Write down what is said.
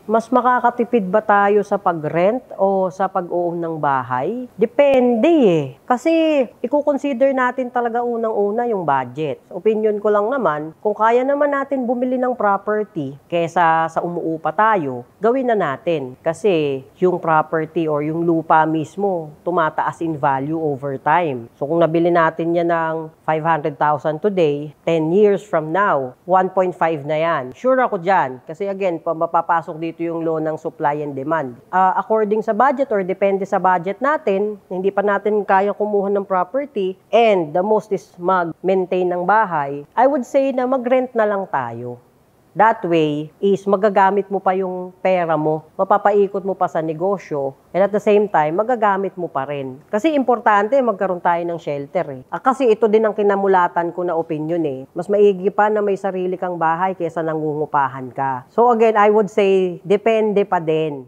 Mas makakatipid ba tayo sa pag-rent o sa pag-own ng bahay? Depende eh. Kasi i-consider natin talaga unang-una yung budget. Opinion ko lang naman, kung kaya naman natin bumili ng property kesa sa umuupa tayo, gawin na natin. Kasi yung property or yung lupa mismo, tumataas in value over time. So kung nabili natin yan ng 500,000 today, 10 years from now, 1.5 na yan. Sure ako dyan. Kasi again, mapapasok dito yung law ng supply and demand. According sa budget or depende sa budget natin, hindi pa natin kaya kumuha ng property and the most is mag-maintain ng bahay, I would say na mag-rent na lang tayo. That way is magagamit mo pa yung pera mo, mapapaikot mo pa sa negosyo, and at the same time, magagamit mo pa rin. Kasi importante, magkaroon tayo ng shelter eh. Kasi ito din ang kinamulatan ko na opinion eh. Mas maigi pa na may sarili kang bahay kaysa nangungupahan ka. So again, I would say, depende pa din.